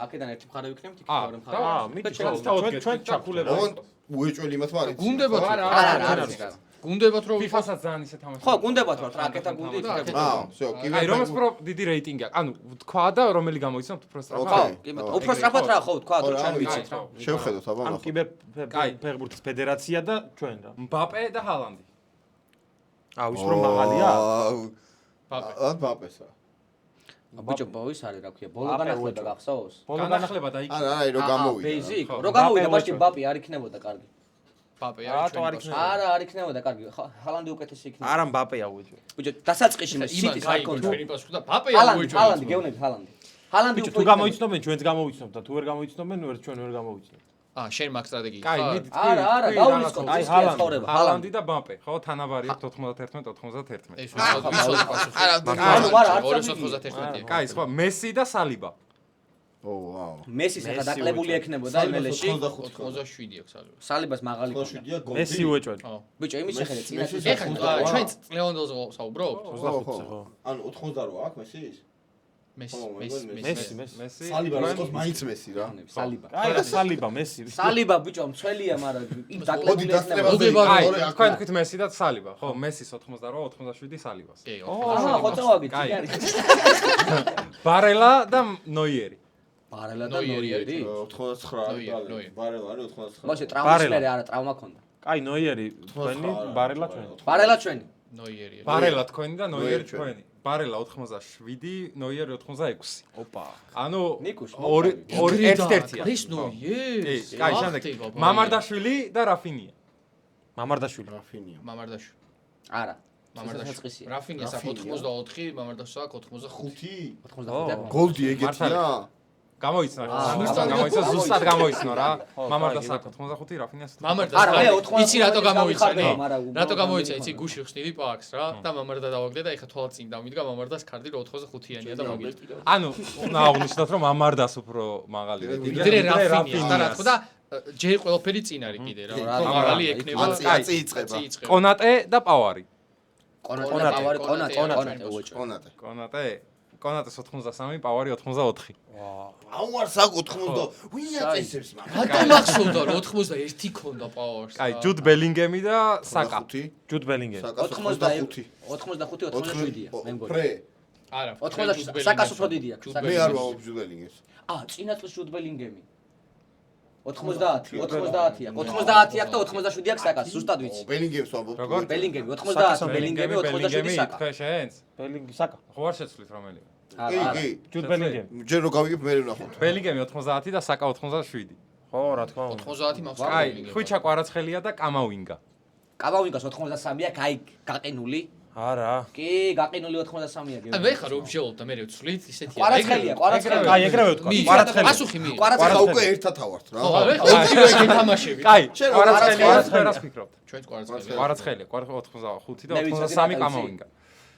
აქედან ერთი მხარე ვიქნებთ, იქ მეორე მხარე. მიდი ჩვენ ჩაკულება. რომ უეჭველი იმათ მაქვს. გუნდებათ არა. გუნდებათ რომ FIFA-საც ძალიან ისე თამაში. ხო, გუნდებათ ვართ, რაკეტა გუნდი იქნება. всё, კი აი რომელს უფრო დიდი რეიტინგი აქვს. ანუ თქვა და რომელი გამოიცნობთ უფრო სწრაფად. ხო, კი ბატონო, უფრო სწრაფად რა ხო, თქვა, თუ ჩვენ ვიცით რა. შევხედოთ აბა ანუ კიბერფეხბურთის ფედერაცია და ჩვენ რა. მბაპე და ჰალანდი. ვის უფრო მაღალია? ბაპესა. ბიჭო, ის არის რა ქვია, ბოლო განახლება გახსოვს? განახლება და იქ აი რომ გამოვიდა. ბეიზიკ, რო გამოვიდა, ბაშკი ბაპი არ იქნებოდა კარგი. ბაპე რატო არ არის იქნება? არა, არ იქნებოდა კარგი. ჰალანდი უკეთესი იქნება. არა მბაპეა უეჭვე. ბიჭო, დასაწყისში მე სიტის არ კონტროლი კონტროლი. ჩვენი პასუხი და ბაპე ჰალანდი, გეუბნები ჰალანდი. ჰალანდი ბიჭო, თუ გამოიცნობენ, ჩვენც გამოვიცნობთ და თუ ვერ გამოიცნობენ, ჩვენ ვერ გამოვიცნობთ. შენ მაგ სტრატეგია კაი, მიდი არა, გავრისკოთ, აი, ის კი ცხოვრება. ჰალანდი და მბაპე, ხო, თანაბარი აქვს 91-91. ეს ვისო პასუხი ანუ არა, არ 291-ია. კაი, სხვა მესი და სალიბა. ვაუ. მესის ახლა დაკლებული ექნებოდა იმელეში. 87 აქვს სალიბა. სალიბას მაღალი ქონდა. 7-ია გოლი. მესი უეჭვე. ბიჭო, იმის შეხედე წინა ეხლა ჩვენ ლეონდელზე საუბრობთ? 25-ზე ხო. ანუ 88 აქვს მესის? მესი. მესი. სალიბა იყოს მაინც მესი რა. სალიბა. აი და სალიბა, მესი. სალიბა ბიჭო, მცველია, მაგრამ იმ დაკლებული ექნებოდა. კაი, თქვენ თქვით მესი და სალიბა, ხო, მესის 88-87 სალიბას. კი, აჰა, ხო წავაგით, კაი. კი არის. ბარელა და ნოიერი. ბარელა და ნოიერი. 89 ბარელა არის 89. მოშე ტრავმის მერე არა, ტრავმა ქონდა. კაი, ნოიერი თქვენი, ბარელა ჩვენი. ბარელა ჩვენი. ნოიერია. ბარელა თქვენი და ნოიერი თქვენი. ბარელა 87, ნოიერი 86. ოპა. ანუ ნიკუშ, ორი ერთ-ერთია. ეს ნოიერი. კაი, შემდეგ მამარდაშვილი და რაფინია. მამარდაშვილი. რაფინია. მამარდაშვილი. არა. მამარდაშვილი. რაფინიას აქვს 84, მამარდაშვილს აქვს 85. 85. გოლდი ეგეთია? გამოიცნო ზუსტად გამოიცნო რა. მამარდას აქვს 85, რაფინიას 85. არა, მე 85. იცი რატო გამოიცანი? რატო გამოიცანი? იცი გუში ხსნიდი პაკს რა და მამარდა დავაგდე და ეხა თვალად წინ დავიდგა მამარდას კარდი 85-იანია და მაგით. ანუ უნდა აღვნიშნოთ რომ მამარდას უფრო მაღალი რეიტინგია. ვიდრე რაფინია და რა თქმა და ჯერ ყველაფერი წინ არის კიდე რა. მაღალი ექნება. აწი იწება. კონატე და პავარი. კონატე. კონატეს 83, პავარი 84. აუ არ საკ 80. ვინ აწესებს მაგ? რატო მახსოვდა რომ 81 ქონდა პავარს? კაი, ჯუდ ბელინგემი და საკა. ჯუდ ბელინგემი. 85. 87-ია, მე მგონი. პრე. არა. 87 საკას უფრო დიდია. მე არ ვაუბრ ჯუდელინგეს. წინა წლის ჯუდ ბელინგემი. 90-ია და 87 აქვს საკას, ზუსტად ვიცი. ბელინგემს ვამბობ. როგორ? ბელინგემი 90, ბელინგემი 87 საკა. თქვენ შენს? ბელინგი საკა. ხო არ შეცვლით რომელიმე? კი. ჯუდ ბელინგემი. ჯერ რო გავიგებ მე ვნახოთ. ბელინგემი 90 და საკა 87. ხო, რა თქმა უნდა. 90 მახსოვს. კაი, ხვიჩა კვარაცხელია და კამავინგა. კამავინგას 83-ია, კაი, გაყინული. არა. კი, გაყინული 83-ია გეუბნები. მე ხარ ვბჟოლობ და მე ვცვლით ისეთია. კვარაცხელია. კაი, ეგრევე ვთქვა. კვარაცხელი. პასუხი მიიღე. კვარაცხელი უკვე ერთად ავართ რა. ხო, მე ხარ ოთხივე გეთამაშები. კაი, კვარაცხელია, რას ფიქრობთ? ჩვენც კვარაცხელი. კვარაცხელია, 85 და 83 კამავინგა.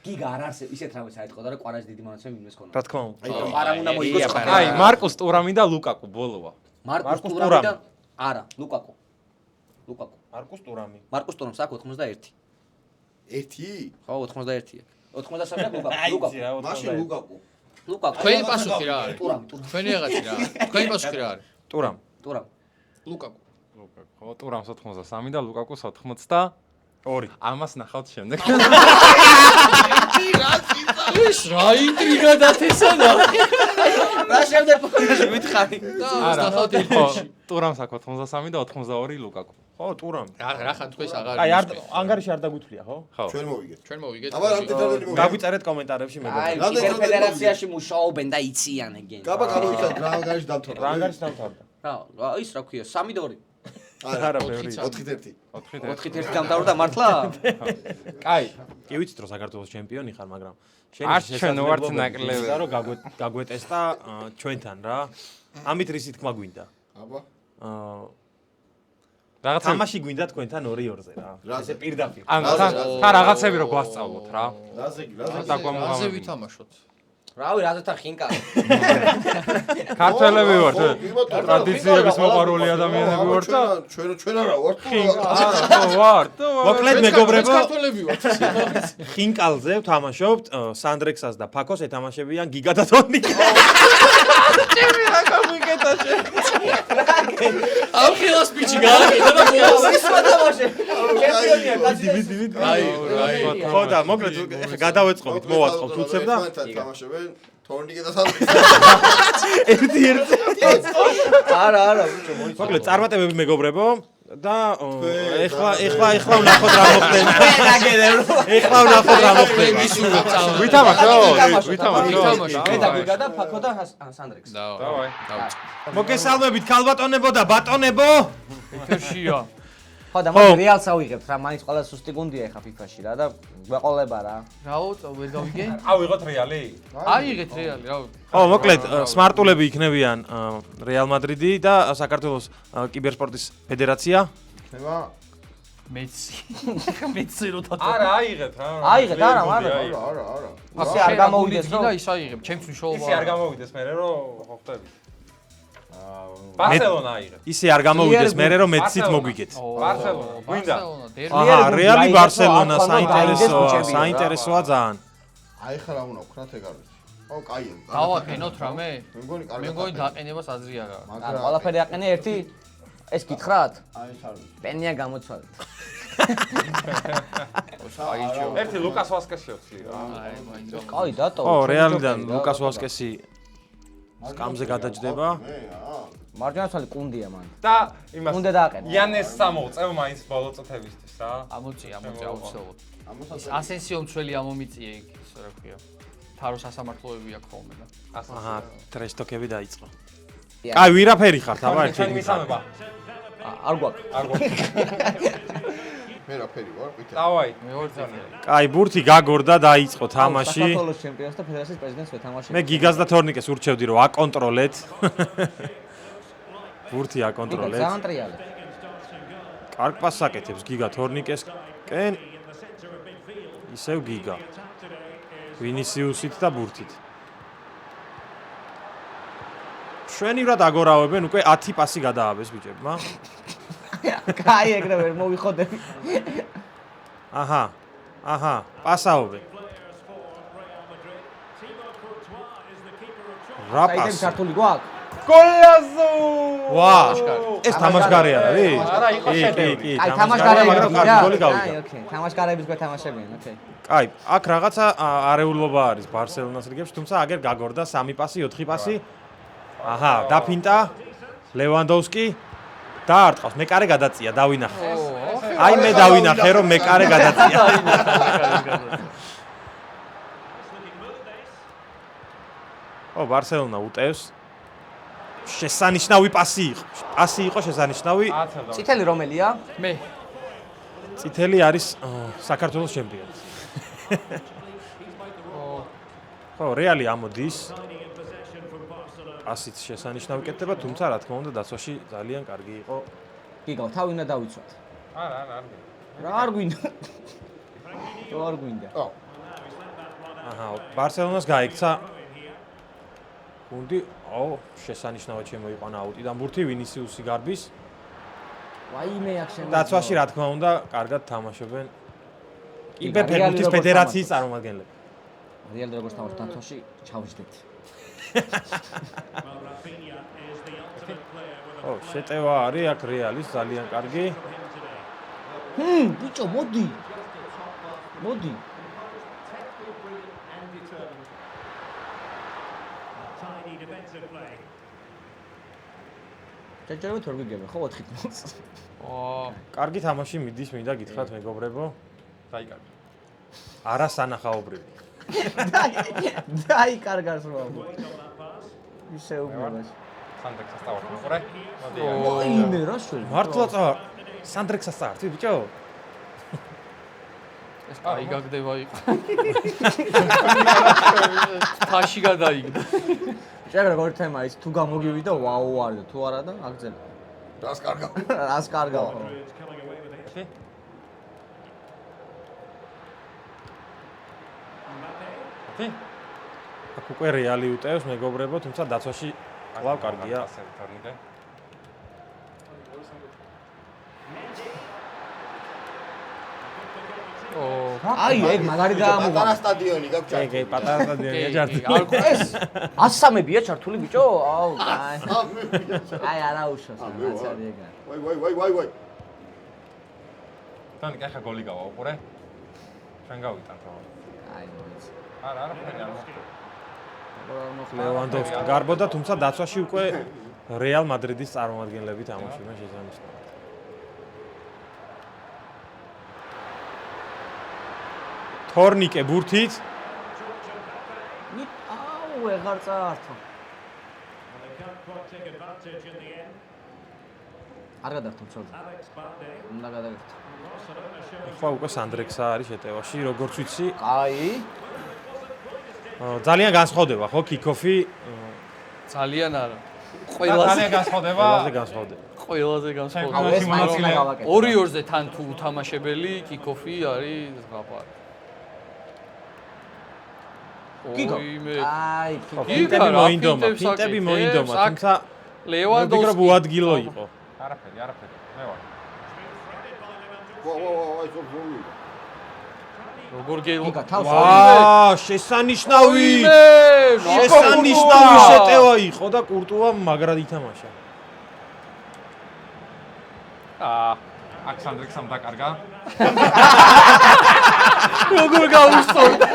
გიგა არ არის ისეთ რამეს აიტყოდა რა კვარაცხელი დიდი მონაცემი იმეს ქონა. რა თქმა უნდა. არა უნდა მოიგოს. კაი, მარკუს ტურამი და ლუკაკუ ბოლოა. მარკუს ტურამი და არა, ლუკაკუ. მარკუს ტურამი. მარკუს ტურამს აქვს 81. 1? ხო, 81-ია. 83-ია ლუკაკუ. მაშინ ლუკაკუ. თქვენი პასუხი რა არის? ტურამი. თქვენი რაღაცი რა არის? თქვენი პასუხი რა არის? ტურამ. ლუკაკუ. ხო, ტურამს 83 და ლუკაკუს 82. ამას ნახავთ შემდეგ. ის რა ინტრიგა დათესა ნახე. რა შემდეგ პონდაში მითხარი? არა, ტურამს აქვს 83 და 82 ლუკაკუ. ხო, ტურამ. რა ხან თქვენს აღარ. აი, ანგარიში არ დაგვითვლია, ხო? ჩვენ მოვიგეთ. ჩვენ მოვიგეთ. აბა რამდენი მოვიგეთ? გაგვიწერეთ კომენტარებში მეგობრებო. აი, ფედერაციაში მუშაობენ და იციან ეგენ. გაბა გამოიცად რა ანგარიში დამთავრდა. რა ანგარიში დამთავრდა? რა, ის რა ქვია, 3-2. არა, ბევრი. 4-1. 4-1 დამთავრდა მართლა? კაი, კი ვიცით რომ საქართველოს ჩემპიონი ხარ, მაგრამ არც ჩვენ ვართ ნაკლები. რომ გაგვეტესტა ჩვენთან რა. ამით რისი თქმა გვინდა? აბა. რაღაცა თამაში გვინდა თქვენთან 2-2-ზე რა. ესე პირდაპირ. ან თან რაღაცები რო გვასწავლოთ რა. რაზე რაზე ვითამაშოთ? რავი, რაზე თან ხინკა. ქართველები ვართ. ტრადიციების მოყვარული ადამიანები ვართ და ჩვენ არა ვართ. ვართ. მოკლედ მეგობრებო, ქართველები ვართ. ხინკალზე ვთამაშობთ, სანდრექსას და ფაკოს ეთამაშებიან გიგა და თონი. ამ ხელას პიჩი გააკეთა და მოასწრო. ის ვათამაშე. ჩემპიონია, აი, ხო და მოკლედ გადავეწყობით, მოვაწყობთ უცებ და თამაშობენ თორნიკე და სანდრექსი. ერთ-ერთი. არა, მოკლედ წარმატებები მეგობრებო და ეხლა ვნახოთ რა მოხდება. ეხლა ვნახოთ რა მოხდება. ვითამაშო. მე და გიგა და ფაკო და სანდრექსი. დავაი. მოგესალმებით ქალბატონებო და ბატონებო. ეთერშია. ხო და მოდი რეალს ავიღებთ რა, მაინც ყველა სუსტი გუნდია ეხა FIFA-ში რა და გვეყოლება რა. რაო, ვერ გავიგე? ავიღოთ რეალი. აიღეთ რეალი, რაო. ხო, მოკლედ სმარტულები იქნებიან რეალ მადრიდი და საქართველოს კიბერსპორტის ფედერაცია. ხება მეცი რო თათა. არა, აიღეთ რა. აიღეთ, არა. არა. ასე არ გამოვიდეს და ის აიღებ, ჩემს უშუალო. ისე არ გამოვიდეს მე რომ ხო ხტები. ბარსელონა აიღეთ. ისე არ გამოვიდეს მე რომ მეცით მოგვიგეთ. ბარსელონა, გვინდა. აჰა, რეალი ბარსელონა საინტერესოა ძალიან. აი ხა რა უნდა ვქნათ ეგ არის. ო, კაია. დავაყენოთ რამე? მე მგონი კარგი. მე მგონი დაყენებას აზრი არა. არა, ყველაფერი აყენე ერთი ეს გითხრათ? აი ეს არის. პენია გამოცვალეთ. ერთი ლუკას ვასკესი შეცვლი რა. აი, მაინც. კაი, დატო. ო, რეალიდან ლუკას ვასკესი სკამზე გადაჯდება. მარჯვენა კუნდია მან. და იმას უნდა დააყენო. იანეს სამოწევ მაინც ბოლო წუთებისთვის რა. ამოწია აუცილებლად. ასენსიო მცველი ამომიწია იქ, ის რა ქვია. თარო სასამართლოები აქვს ხოლმე და. აჰა, ტრეშტოკები დაიწყო. კაი, ვირაფერი ხართ, აბა ერთი მისამება. არ გვაქვს. მე რა ფერი ვარ, ყვითელი. დავაი. მე ვარ ძალიან. კაი, ბურთი გაგორდა, დაიწყო თამაში. საქართველოს ჩემპიონს და ფედერაციის პრეზიდენტს ვეთამაშებ. მე გიგას და თორნიკეს ურჩევდი რომ აკონტროლეთ. ბურთი აკონტროლეთ. ძალიან ტრიალი. კარგ პასს აკეთებს გიგა თორნიკესკენ. ისევ გიგა. ვინისიუსით და ბურთით. შვენივრად აგორავებენ, უკვე 10 პასი გადააბეს ბიჭებმა. კაი, ეგრე ვერ მოვიხოდები. აჰა, პასაობენ. რა საიდან პასი? ქართული გვაქვს? გოლაზო! ვა! ეს თამაშგარე არის? არა, იყო შედევრი. კი, აი, თამაშგარები მაგრამ კარგი გოლი გავიდა. აი, ოკეი. თამაშგარების გვეთამაშებიან, ოკეი. კაი, აქ რაღაცა არეულობა არის ბარსელონას რიგებში, თუმცა აგერ გაგორდა 3 პასი, 4 პასი. აჰა, დაფინტა ლევანდოვსკი დაარტყავს, მეკარე გადაწია, დავინახე. აი მე დავინახე რომ მეკარე გადაწია. ო, ბარსელონა უტევს. შესანიშნავი პასი იყო. პასი იყო შესანიშნავი. წითელი რომელია? მე წითელი არის საქართველოს ჩემპიონი. ხო, რეალი ამოდის. პასიც შესანიშნავი კეთდება, თუმცა რა თქმა უნდა დაცვაში ძალიან კარგი იყო. გიგა, თავი უნდა დავიცვათ. არა. რა არ გვინდა? რა არ გვინდა? აჰა, ბარსელონას გაიქცა გუნდი, შესანიშნავად შემოიყვანა აუტიდან ბურთი ვინისიუსი გარბის. ვაიმე აქ შემო. დაცვაში რა თქმა უნდა, კარგად თამაშობენ კიბერფეხბურთის ფედერაციის წარმომადგენლები. რეალი როგორც თამაშობს დაცვაში, ჩავჯდეთ. ო, შეტევა არის აქ რეალის ძალიან კარგი. ბიჭო, მოდი. ჯერჯერობით ვერ გიგებენ ხო 4 წუთს. კარგი თამაში მიდის, მინდა გითხრათ მეგობრებო. დაიკარგა. არა სანახაობრივი. დაიკარგას რა. ისე უბრალოდ. სანდრექსას დავარქვა, ხურე? მოიმე რა შენ. მართლა სანდრექსას წართ, ბიჭო? ეს კაი გაგდება იყო. თაში გადაიგდა. შეგრა გორ თემა ის თუ გამოგივიდა ვაუ არის თუ არა და აგძელა. რას კარგა? რას კარგა. აქ უკვე რეალი უტევს მეგობრებო, თუმცა დაცვაში კვლავ კარგია. აი ეგ მაგარი პატარა დაამოვა. სტადიონი გაქვს ჩართული. ეგ პატარა სტადიონია ჩართული. ეს 103-ია ჩართული ბიჭო? აუ, აი არა უშავს რა არის ეგ. ვაი. თან კახა გოლი გავა უყურე. ჩვენ გავიტანთ რა. აი მოიც. არა, ფერი არ მოხდა. ლევანდოვსკი გარბოდა, თუმცა დაცვაში უკვე რეალ მადრიდის წარმომადგენლები თამაშობენ შესაბამისად. თორნიკე ბურთით. აუ, ეგარ წაართო. არ გადაგთო ცოტა. უნდა გადაგეთო. ხო, უკვე სანდრექსა არის შეტევაში, როგორც ვიცი. აი. ძალიან განსხვავდება, ხო, კიკოფი? ძალიან არა. ყველაზე განსხვავდება. ყველაზე განსხვავდება. ყველაზე განსხვავდება. აუ, ეს მაინც უნდა გავაკეთო. 2-2-ზე თან თუ უთამაშებელი კიკოფი არის ზღაპარი. კიკო. ოიმე. აი, ფინტები მოინდომა, თუმცა ლევანდოვსკი უადგილო იყო. არაფერი, მე ვარ. ვაი, ზოგზოგი. როგორ გეილო? ვაა, შესანიშნავი! შესანიშნავი შეტევა იყო და კურტუამ მაგრად ითამაშა. აქ სანდრექსამ დაკარგა. როგორ გაუსწორდა?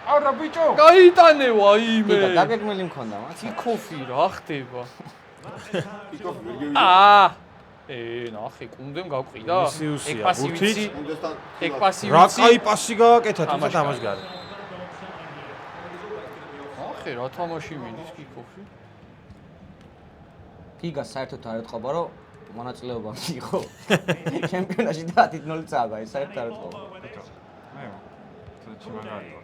არა ბიჭო. გაიტანე ვაიმე. დაგეგმილი მქონდა მათ. კიკოფი რა ხდება? ნახე, კუნდემ გაყიდა. ეგ პასი ვიცი. ეგ პასი რა ვიცი. კაი პასი გააკეთა თუმცა თამაშგარი. ნახე, რა თამაში მიდის კიკოფი? გიგა საერთოდ არ ეთყობა რომ მონაწილეობა მიიღო. ჩემპიონატში და 10-0 წააგა, ეს საერთოდ არ ეთყობა. მე ჩიმაგარი ვარ.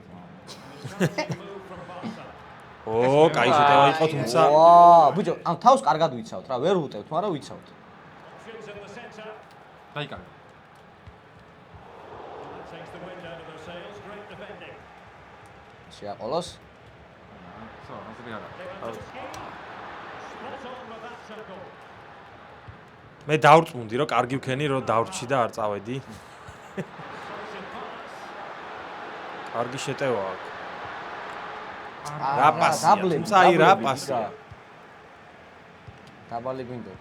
კაი შეტევა იყო თუმცა ვა, ბიჭო, ან თავს კარგად ვიცავთ რა, ვერ ვუტევთ, მაგრამ ვიცავთ. დაიკარგა. შეაყოლოს. მე დავრწმუნდი რომ კარგი ვქენი რომ დავრჩი და არ წავედი. კარგი შეტევა აქვს. რა პასი? თუმცა აი რა პასი? დაბალი გვინდა.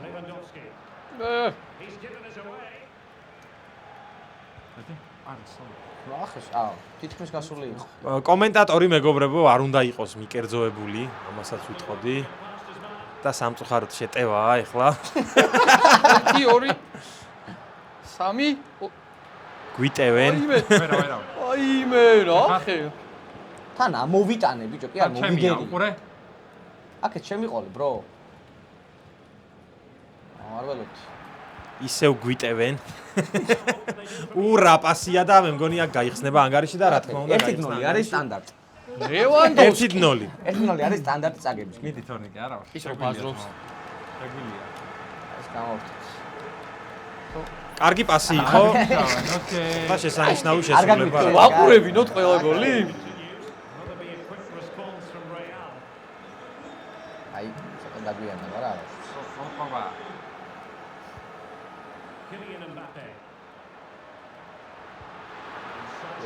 თითქმის გასული იყო. კომენტატორი მეგობრებო არ უნდა იყოს მიკერძოებული, ამასაც ვიტყოდი. და სამწუხაროდ შეტევაა ეხლა. 1 2 3 გვიტევენ. აიმე რა ხე. თან ამოვიტანე ბიჭო, კი არ მოვიგერი. უყურე. აკეთ შემიყოლე, bro. არ ველოდი. ისევ გვიტევენ. ურა პასია და მე მგონი აქ გაიხსნება ანგარიში და რა თქმა უნდა 1-0 არის სტანდარტი. ლევანდოვსკი 1-0. 1-0 არის სტანდარტი წაგების. მიდი თორნიკე არა ვარ. ის რო ბაზრობს. რეგულია. ეს გამოვთო. კარგი პასი იყო. და შესანიშნავი შესრულება. ვაყურებინოთ ყველა გოლი? აი, ცოტა დაგვიანდა, მაგრამ არა. ხობა.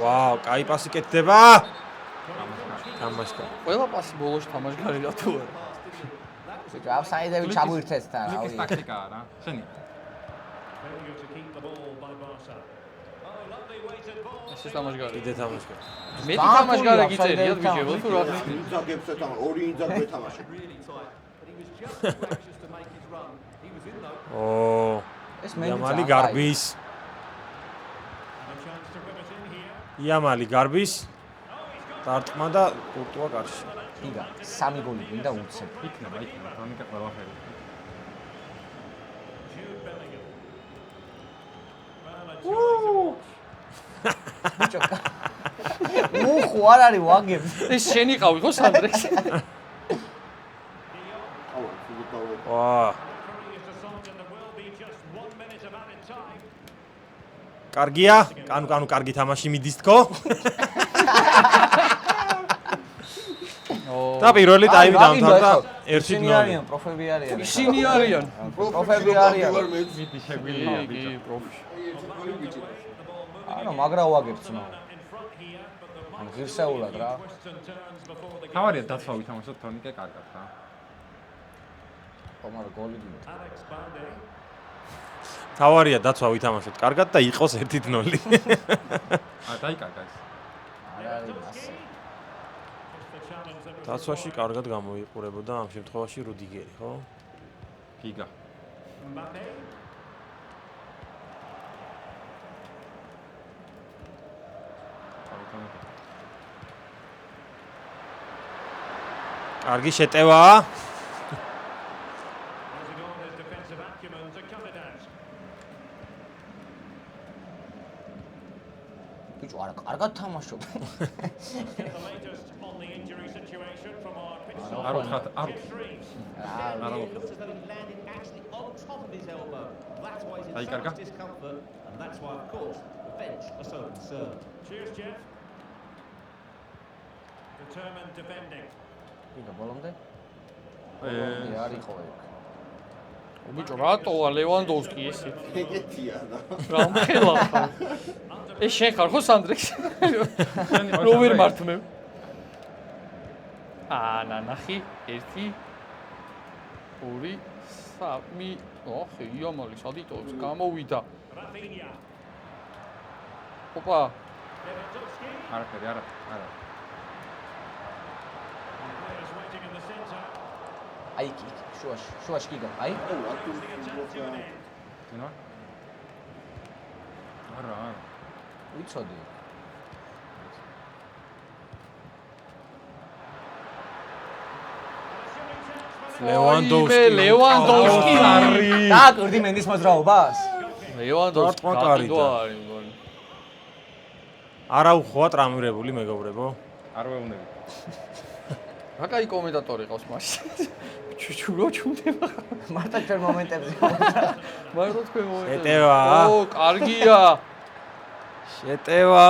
ვაუ, კაი პასი კეთდება. თამაშგარი. ყველა პასი ბოლოში თამაშგარი რა თუ არა. ბიჭო, აფსაიდები ჩამოირთეს თან, რავი. ტაქტიკაა რა. შენი. ეს თამაშგარი. კიდე თამაშგარი. მეტი თამაშგარი გიწერიათ ბიჭებო თუ რა. ინძაგებსა თამაშ, ორი ინძაგბე თამაშები. ეს იამალი გარბის. იამალი გარბის. დარტყმა და კურტუა კარში. იგა, 3 გოლი გინდა უცებ. იქნება, თამიკა ყველაფერი. ბიჭო. უხ, არ არის ვაგებს. ეს შენი ყავი ხო სანდრექს? ვა. კარგია? კანუ კარგი თამაში მიდის თქო? და პირველი ტაიმი დამთავრდა 1-0. არიან, პროფები არიან. ისინი არიან. პროფები არიან. მიტი შეგვიძლია ბიჭო. ანუ მაგრა ვაგებს ნო. ანუ ღირსეულად რა. თავარია დაცვა ვითამაშოთ თორნიკე კარგად რა. ხომ არა გოლი გინდა. თავარია დაცვა ვითამაშოთ კარგად და იყოს 1-0. დაიკარგა ეს. არ არის ასე. დაცვაში კარგად გამოიყურებოდა ამ შემთხვევაში რუდიგერი, ხო? გიგა. კარგი შეტევა. ბიჭო, არა, კარგად თამაშობ. არ უთხარ, არ დაიკარგა. იგა ბოლომდე? არ იყო ეგ. ბიჭო, რატოა ლევანდოვსკი ესე? ეგეთია და. რა მხელა ხარ? ეს შენ ხარ ხო სანდრექს? რო ვერ მართმევ. ნახი 1 2 3 ოხი იამალი სადიტოვებს გამოვიდა ოპა არაფერი არა აი შუაში გიგა აი არა ვიცოდი ლევანდოვსკი დააკვირდი მენდის მოძრაობას ლევანდოვსკი არის მგონი არა უხოა ტრამირებული მეგობრებო არ ვეუბნები რა კაი კომენტატორი ყავს მაშინ ჩუჩურო ჩუნდება მარტო ჩვენ მომენტებზე მარტო თქვენ მომენტებზე შეტევა ო კარგია შეტევა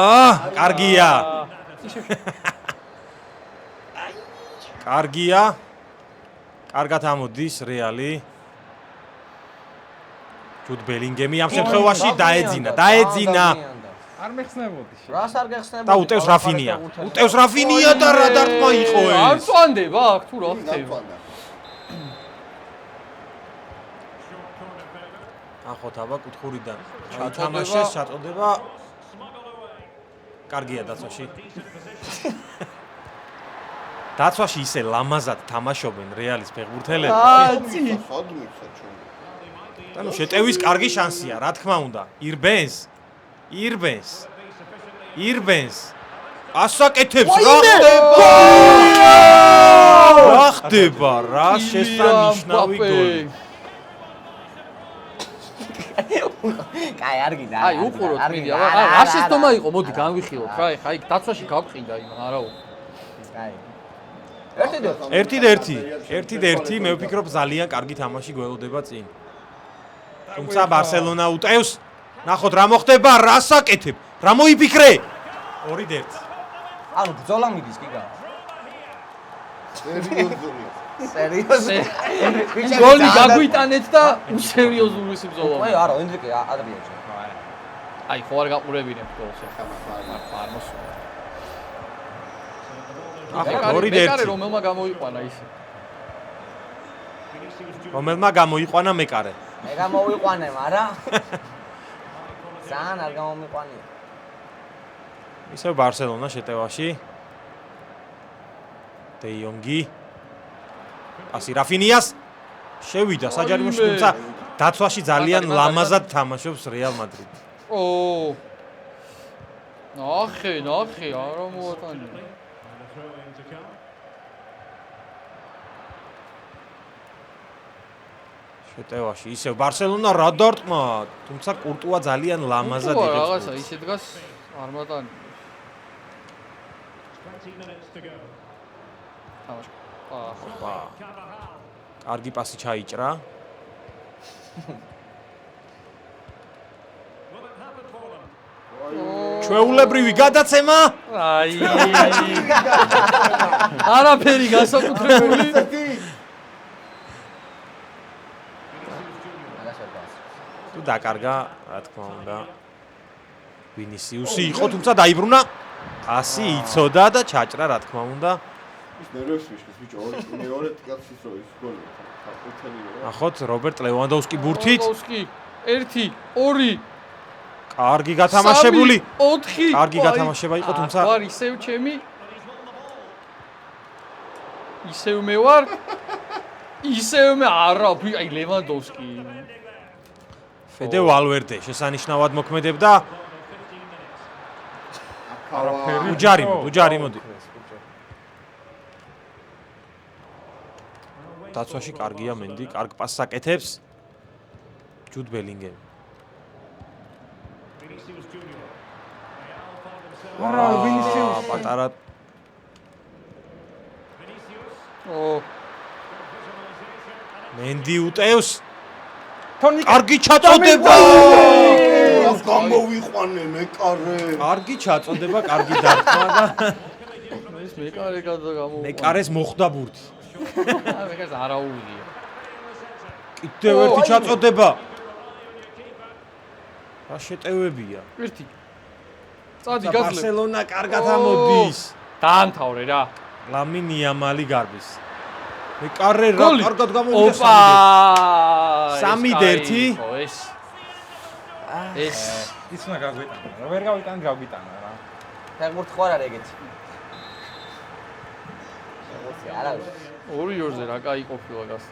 კარგია კარგია კარგად ამოდის რეალი ჯუდ ბელინგემი ამ შემთხვევაში დაეძინა არ მეხსნებოდი რას არ გეხსნებოდი და უტევს რაფინია და რა დარტყმა იყო ეს არ წვანდება აქ თუ რა ხდება ახოთ აბა კუთხურიდან ჩათამაშეს ჩაწოდება კარგია დაცვაში დაცვაში ისე ლამაზად თამაშობენ რეალის ფეხბურთელები და ნუ შეტევის კარგი შანსია რა თქმა უნდა ირბენს ასაკეთებს რა ხდება რა შესანიშნავი გოლი კაი არ გიდა აი უყუროთ მიდი აბა რა შეცდომა იყო მოდი განვიხილოთ რა ეხა იქ დაცვაში გავყიდა იმ არა კაი 1-1 მე ვფიქრობ ძალიან კარგი თამაში გველოდება წინ თუმცა ბარსელონა უტევს ნახოთ რა მოხდება რასაკეთებ რა მოიფიქრე 2-1 ანუ ბრძოლა მიდის გიგა სერიოზული გოლი გაგვიტანეთ და უსერიოზული ბრძოლა აი არა ენდრიკე ადრია ჩვენ აი ხო არ გაყურებინებ გოლს ახლა არ მოსულა მეკარე რომელმა გამოიყვანა ისე რომელმა გამოიყვანა მეკარე მე გამოვიყვანე მაგრამ ძალიან არ გამომიყვანია ისევ ბარსელონა შეტევაში. დე იონგი. პასი რაფინიას. შევიდა საჯარიმოში, თუმცა დაცვაში ძალიან ლამაზად თამაშობს რეალ მადრიდი. ნახე, არა მოატანე. შეტევაში ისევ ბარსელონა რა დარტყმა, თუმცა კურტუა ძალიან ლამაზად იღებს. რაღაცა ისე დგას არ მატანი. კარგი პასი ჩაიჭრა. ჩვეულებრივი გადაცემა. აი. არაფერი განსაკუთრებული. თუ დაკარგა, რა თქმა უნდა. ვინისიუსი იყო, თუმცა დაიბრუნა. პასი იცოდა და ჩაჭრა, რა თქმა უნდა. ის ნერვებს ვიშლის ბიჭო, მეორე კაცის რო ის გოლი. ახოთ რობერტ ლევანდოვსკი ბურთით. ლევანდოვსკი 1 2 კარგი გათამაშებული. 4 კარგი გათამაშება იყო, თუმცა ვარ ისევ ჩემი. ისევ მე ვარ. ისევ მე არა, აი ლევანდოვსკი. ფედე ვალვერდე შესანიშნავად მოქმედებდა. უჯარი მოდი. დაცვაში კარგია მენდი, კარგ პასს აკეთებს. ჯუდ ბელინგემი. არა, ვინისიუსი პატარა. მენდი უტევს. კარგი ჩაწოდება. გამოვიყვანე მეკარე. კარგი ჩაწოდება, კარგი დარტყმა და ეს მეკარე გამოვიყვანე. მეკარეს მოხდა ბურთი. მეკარეს არაუვილია. კიდევ ერთი ჩაწოდება. რა შეტევებია? ერთი. წადი გაძლევ. ბარსელონა კარგად ამოდის. დაამთავრე რა. ლამინ იამალი გარბის. მეკარე რა კარგად გამოვიდა 3-1. ეს ის უნდა გაგვიტანა. რა ვერ გავიტანა რა. ფეხბურთი ხო არ არის ეგეთი. არა. 2-2-ზე რა კაი ყოფილა გას.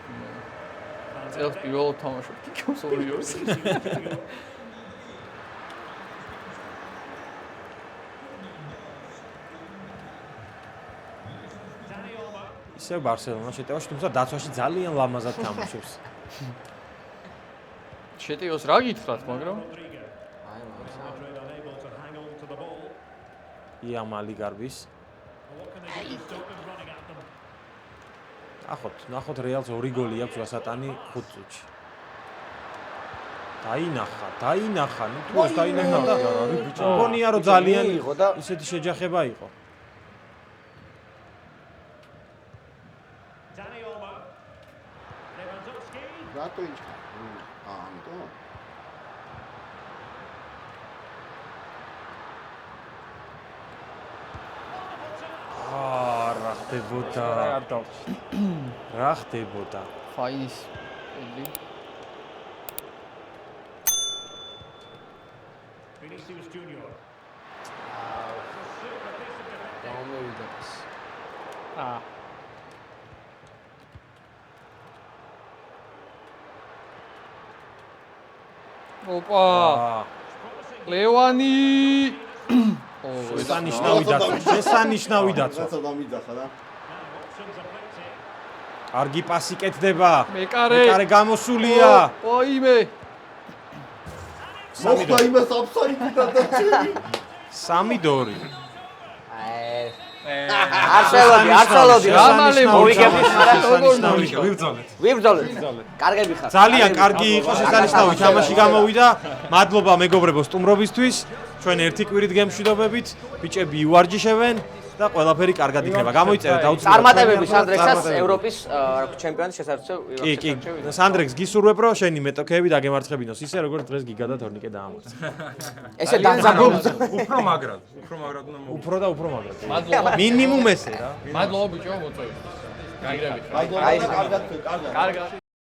წელს პირველად თამაშობთ იქოს 2-2-ზე. ისევ ბარსელონა შეტევაში, თუმცა დაცვაში ძალიან ლამაზად თამაშობს. შეტევას რა გითხრათ, მაგრამ იამალი გარბის. ნახოთ რეალს 2 გოლი აქვს რასატანი 5 წუთში. დაინახა, ნუ თუ ეს დაინახა და ბიჭო. მგონია რომ ძალიან იყო და ისეთი შეჯახება იყო. რატო იჭა? ამიტომ. რა ხდებოდა? რა ხდებოდა? ფაინის ელი. Vinicius Junior. გამოვიდა. ოპა. ლევანი. შესანიშნავი დაცვა. დამიძახა რა. კარგი პასი კეთდება. მეკარე გამოსულია. ოიმე. მოხდა იმას აფსაიდიდან და ჩემი. 3-2. არცელოდი. რამალე მოვიგებთ, ვიბრძოლეთ. კარგები ხარ. ძალიან კარგი იყო შესანიშნავი თამაში გამოვიდა. მადლობა მეგობრებო სტუმრობისთვის. ჩვენ ერთი კვირით გემშვიდობებით. ბიჭები იوارჯიშებენ და ყველაფერი კარგად იქნება. გამოიწერეთ აუცილებლად. წარმატებები სანდრექსას ევროპის ჩემპიონის შესაძლოა. კი. სანდრექს გისურვებ რომ შენი მეტოქეები დაგემარცხებინოს ისე როგორც დღეს გიგა და თორნიკე დაამარცხა. ესე დაძაბულობ. უფრო მაგრად უნდა მოვიდა. უფრო და უფრო მაგრად. მადლობა. მინიმუმ ესე რა. მადლობა ბიჭო მოწვევით. გაიგრებით. აი კარგად.